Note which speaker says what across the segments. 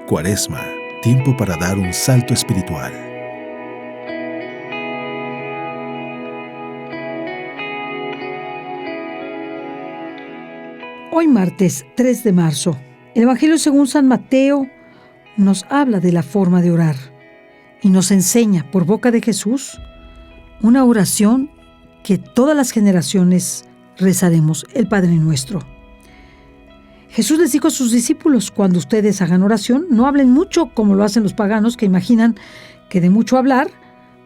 Speaker 1: Cuaresma, tiempo para dar un salto espiritual.
Speaker 2: Hoy martes 3 de marzo, el Evangelio según San Mateo nos habla de la forma de orar y nos enseña por boca de Jesús una oración que todas las generaciones rezaremos, el Padre Nuestro. Jesús les dijo a sus discípulos: cuando ustedes hagan oración, no hablen mucho como lo hacen los paganos, que imaginan que de mucho hablar,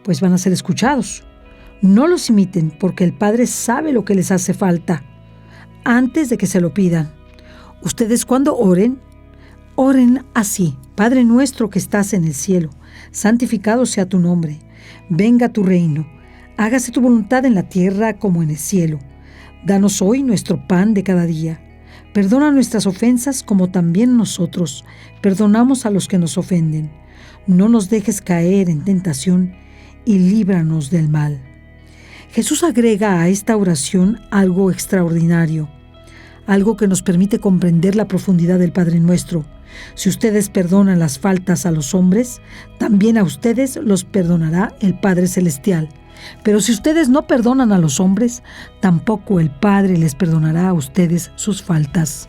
Speaker 2: pues van a ser escuchados. No los imiten, porque el Padre sabe lo que les hace falta antes de que se lo pidan. Ustedes, cuando oren así: Padre nuestro que estás en el cielo, santificado sea tu nombre. Venga tu reino. Hágase tu voluntad en la tierra como en el cielo. Danos hoy nuestro pan de cada día. Perdona nuestras ofensas como también nosotros perdonamos a los que nos ofenden. No nos dejes caer en tentación y líbranos del mal. Jesús agrega a esta oración algo extraordinario, algo que nos permite comprender la profundidad del Padre Nuestro. Si ustedes perdonan las faltas a los hombres, también a ustedes los perdonará el Padre Celestial. Pero si ustedes no perdonan a los hombres, tampoco el Padre les perdonará a ustedes sus faltas.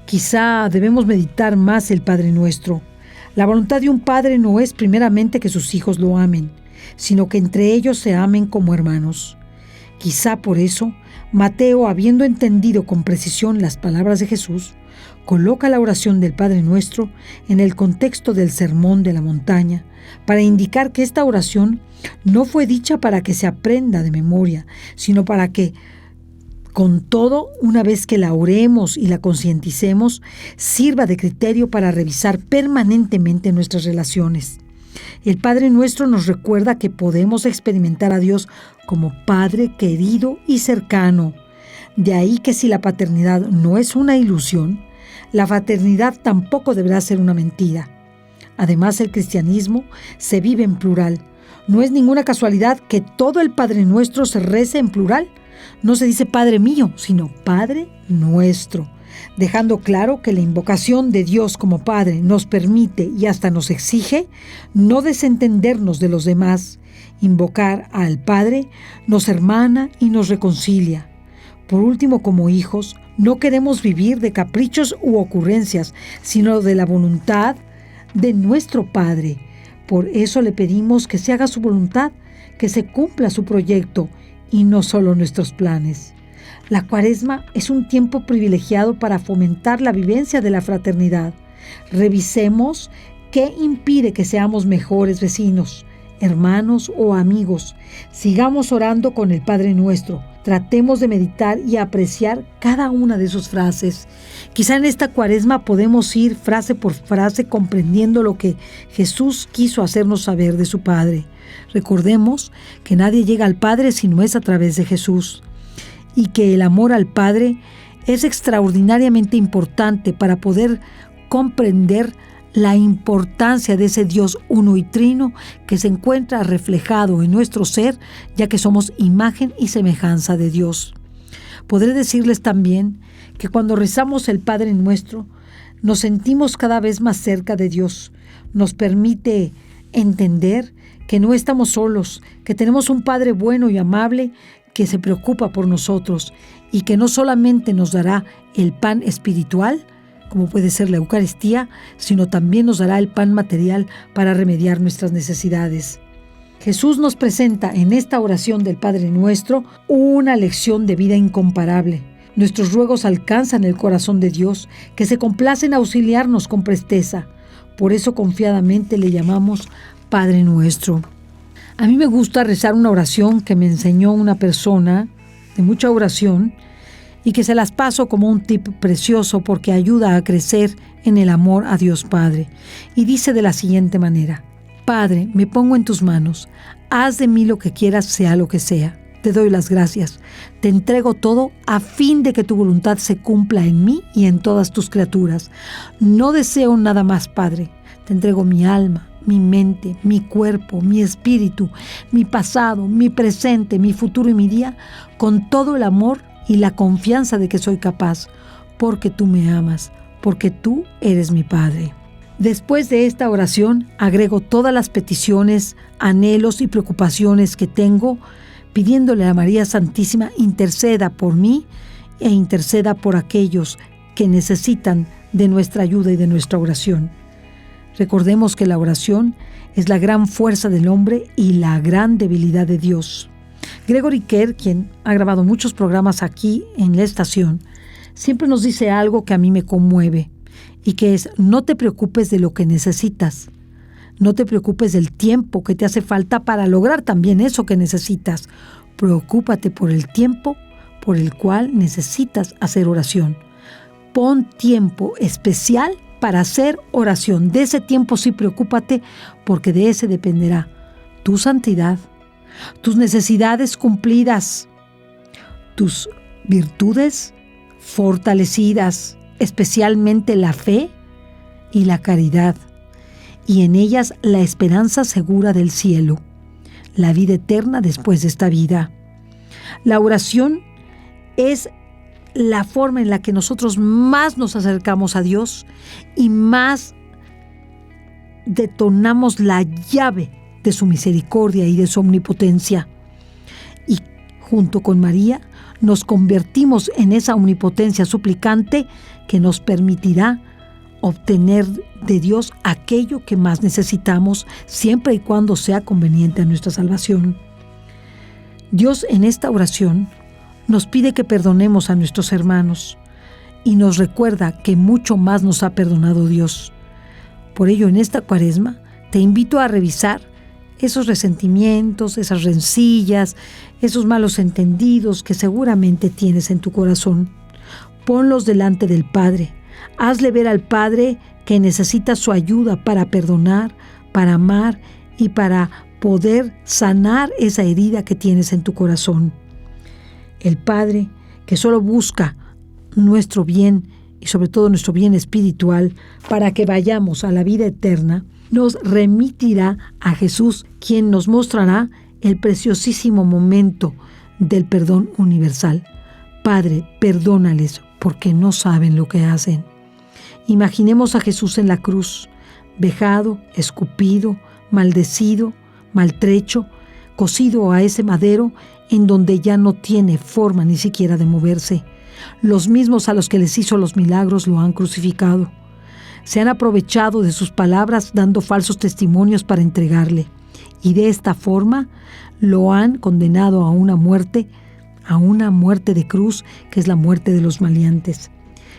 Speaker 2: Quizá debemos meditar más el Padre Nuestro. La voluntad de un padre no es primeramente que sus hijos lo amen, sino que entre ellos se amen como hermanos. Quizá por eso, Mateo, habiendo entendido con precisión las palabras de Jesús, coloca la oración del Padre Nuestro en el contexto del Sermón de la Montaña, para indicar que esta oración no fue dicha para que se aprenda de memoria, sino para que, con todo, una vez que la oremos y la concienticemos, sirva de criterio para revisar permanentemente nuestras relaciones. El Padre Nuestro nos recuerda que podemos experimentar a Dios como Padre querido y cercano. De ahí que si la paternidad no es una ilusión, la fraternidad tampoco deberá ser una mentira. Además, el cristianismo se vive en plural. No es ninguna casualidad que todo el Padre Nuestro se rece en plural. No se dice Padre mío, sino Padre Nuestro, dejando claro que la invocación de Dios como Padre nos permite y hasta nos exige no desentendernos de los demás. Invocar al Padre nos hermana y nos reconcilia. Por último, como hijos, no queremos vivir de caprichos u ocurrencias, sino de la voluntad de nuestro Padre. Por eso le pedimos que se haga su voluntad, que se cumpla su proyecto y no solo nuestros planes. La Cuaresma es un tiempo privilegiado para fomentar la vivencia de la fraternidad. Revisemos qué impide que seamos mejores vecinos, hermanos o amigos. Sigamos orando con el Padre Nuestro. Tratemos de meditar y apreciar cada una de sus frases. Quizá en esta Cuaresma podemos ir frase por frase comprendiendo lo que Jesús quiso hacernos saber de su Padre. Recordemos que nadie llega al Padre si no es a través de Jesús, y que el amor al Padre es extraordinariamente importante para poder comprender la importancia de ese Dios uno y trino que se encuentra reflejado en nuestro ser, ya que somos imagen y semejanza de Dios. Podré decirles también que cuando rezamos el Padre Nuestro, nos sentimos cada vez más cerca de Dios. Nos permite entender que no estamos solos, que tenemos un Padre bueno y amable que se preocupa por nosotros y que no solamente nos dará el pan espiritual, como puede ser la Eucaristía, sino también nos dará el pan material para remediar nuestras necesidades. Jesús nos presenta en esta oración del Padre Nuestro una lección de vida incomparable. Nuestros ruegos alcanzan el corazón de Dios, que se complace en auxiliarnos con presteza. Por eso confiadamente le llamamos Padre Nuestro. A mí me gusta rezar una oración que me enseñó una persona de mucha oración y que se las paso como un tip precioso porque ayuda a crecer en el amor a Dios Padre. Y dice de la siguiente manera: Padre, me pongo en tus manos, haz de mí lo que quieras, sea lo que sea. Te doy las gracias, te entrego todo a fin de que tu voluntad se cumpla en mí y en todas tus criaturas. No deseo nada más, Padre, te entrego mi alma, mi mente, mi cuerpo, mi espíritu, mi pasado, mi presente, mi futuro y mi día, con todo el amor y la confianza de que soy capaz, porque tú me amas, porque tú eres mi Padre. Después de esta oración, agrego todas las peticiones, anhelos y preocupaciones que tengo, pidiéndole a María Santísima interceda por mí e interceda por aquellos que necesitan de nuestra ayuda y de nuestra oración. Recordemos que la oración es la gran fuerza del hombre y la gran debilidad de Dios. Gregory Kerr, quien ha grabado muchos programas aquí en la estación, siempre nos dice algo que a mí me conmueve, y que es: no te preocupes de lo que necesitas, no te preocupes del tiempo que te hace falta para lograr también eso que necesitas. Preocúpate por el tiempo por el cual necesitas hacer oración. Pon tiempo especial para hacer oración. De ese tiempo sí preocúpate, porque de ese dependerá tu santidad, tus necesidades cumplidas, tus virtudes fortalecidas, especialmente la fe y la caridad, y en ellas la esperanza segura del cielo, la vida eterna después de esta vida. La oración es la forma en la que nosotros más nos acercamos a Dios y más detonamos la llave de su misericordia y de su omnipotencia. Y junto con María nos convertimos en esa omnipotencia suplicante que nos permitirá obtener de Dios aquello que más necesitamos, siempre y cuando sea conveniente a nuestra salvación. Dios, en esta oración, nos pide que perdonemos a nuestros hermanos y nos recuerda que mucho más nos ha perdonado Dios. Por ello, en esta Cuaresma, te invito a revisar esos resentimientos, esas rencillas, esos malos entendidos que seguramente tienes en tu corazón. Ponlos delante del Padre. Hazle ver al Padre que necesita su ayuda para perdonar, para amar y para poder sanar esa herida que tienes en tu corazón. El Padre, que solo busca nuestro bien y sobre todo nuestro bien espiritual para que vayamos a la vida eterna, nos remitirá a Jesús, quien nos mostrará el preciosísimo momento del perdón universal. Padre, perdónales porque no saben lo que hacen. Imaginemos a Jesús en la cruz, vejado, escupido, maldecido, maltrecho, cosido a ese madero en donde ya no tiene forma ni siquiera de moverse. Los mismos a los que les hizo los milagros lo han crucificado. Se han aprovechado de sus palabras dando falsos testimonios para entregarle, y de esta forma lo han condenado a una muerte de cruz, que es la muerte de los maleantes.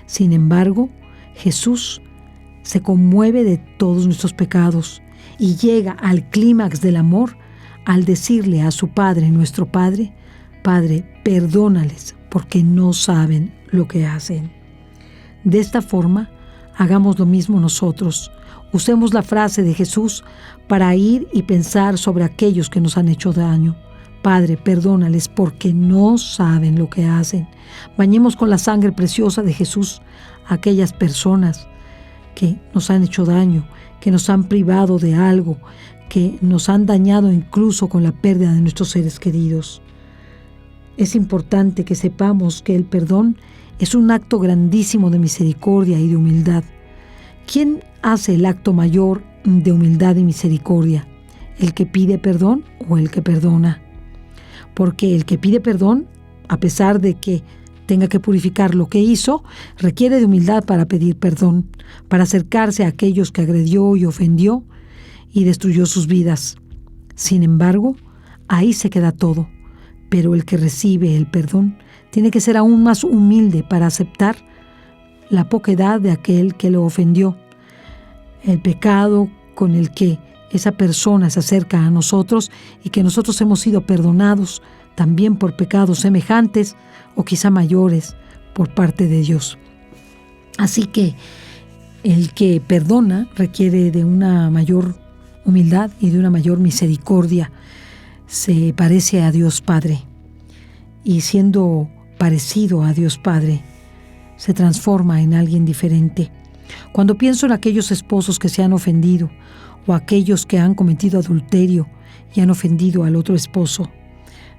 Speaker 2: Sin embargo, Jesús se conmueve de todos nuestros pecados y llega al clímax del amor al decirle a su Padre, nuestro Padre: Padre, perdónales porque no saben lo que hacen. De esta forma, hagamos lo mismo nosotros. Usemos la frase de Jesús para ir y pensar sobre aquellos que nos han hecho daño. Padre, perdónales porque no saben lo que hacen. Bañemos con la sangre preciosa de Jesús a aquellas personas que nos han hecho daño, que nos han privado de algo, que nos han dañado incluso con la pérdida de nuestros seres queridos. Es importante que sepamos que el perdón es un acto grandísimo de misericordia y de humildad. ¿Quién hace el acto mayor de humildad y misericordia? ¿El que pide perdón o el que perdona? Porque el que pide perdón, a pesar de que tenga que purificar lo que hizo, requiere de humildad para pedir perdón, para acercarse a aquellos que agredió y ofendió y destruyó sus vidas. Sin embargo, ahí se queda todo. Pero el que recibe el perdón tiene que ser aún más humilde para aceptar la poquedad de aquel que lo ofendió, el pecado con el que esa persona se acerca a nosotros y que nosotros hemos sido perdonados también por pecados semejantes o quizá mayores por parte de Dios. Así que el que perdona requiere de una mayor humildad y de una mayor misericordia. Se parece a Dios Padre y siendo parecido a Dios Padre se transforma en alguien diferente. Cuando pienso en aquellos esposos que se han ofendido o aquellos que han cometido adulterio y han ofendido al otro esposo,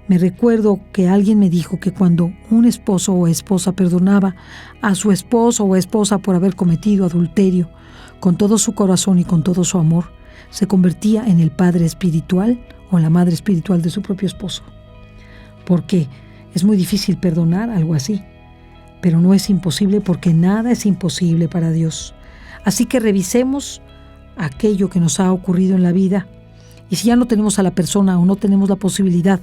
Speaker 2: me recuerdo que alguien me dijo que cuando un esposo o esposa perdonaba a su esposo o esposa por haber cometido adulterio, con todo su corazón y con todo su amor, se convertía en el padre espiritual o la madre espiritual de su propio esposo. Porque es muy difícil perdonar algo así, pero no es imposible porque nada es imposible para Dios. Así que revisemos aquello que nos ha ocurrido en la vida y si ya no tenemos a la persona o no tenemos la posibilidad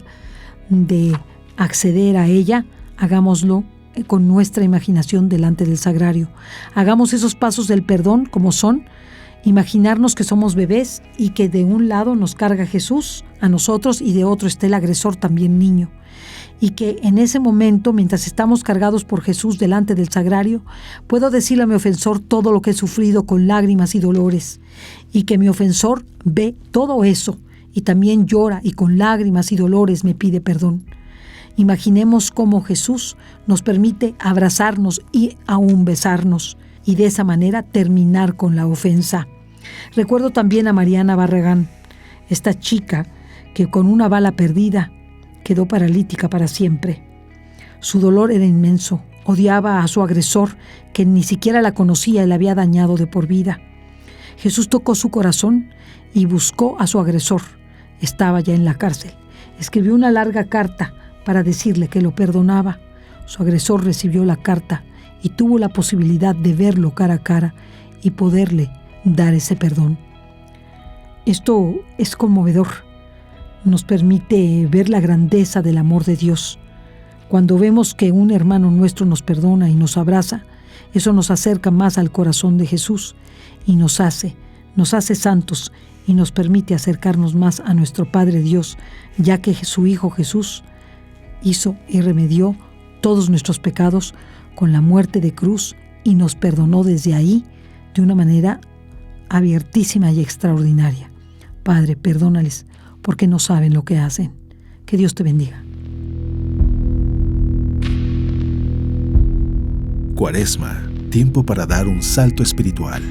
Speaker 2: de acceder a ella, hagámoslo con nuestra imaginación delante del sagrario. Hagamos esos pasos del perdón como son, imaginarnos que somos bebés y que de un lado nos carga Jesús a nosotros y de otro está el agresor también niño. Y que en ese momento, mientras estamos cargados por Jesús delante del sagrario, puedo decirle a mi ofensor todo lo que he sufrido con lágrimas y dolores, y que mi ofensor ve todo eso y también llora y con lágrimas y dolores me pide perdón. Imaginemos cómo Jesús nos permite abrazarnos y aún besarnos, y de esa manera terminar con la ofensa. Recuerdo también a Mariana Barragán, esta chica que con una bala perdida quedó paralítica para siempre. Su dolor era inmenso. Odiaba a su agresor, que ni siquiera la conocía y la había dañado de por vida. Jesús tocó su corazón y buscó a su agresor. Estaba ya en la cárcel. Escribió una larga carta para decirle que lo perdonaba. Su agresor recibió la carta y tuvo la posibilidad de verlo cara a cara y poderle dar ese perdón. Esto es conmovedor. Nos permite ver la grandeza del amor de Dios. Cuando vemos que un hermano nuestro nos perdona y nos abraza, eso nos acerca más al corazón de Jesús y nos hace santos y nos permite acercarnos más a nuestro Padre Dios, ya que su Hijo Jesús hizo y remedió todos nuestros pecados con la muerte de cruz y nos perdonó desde ahí de una manera abiertísima y extraordinaria. Padre, perdónales porque no saben lo que hacen. Que Dios te bendiga.
Speaker 1: Cuaresma, tiempo para dar un salto espiritual.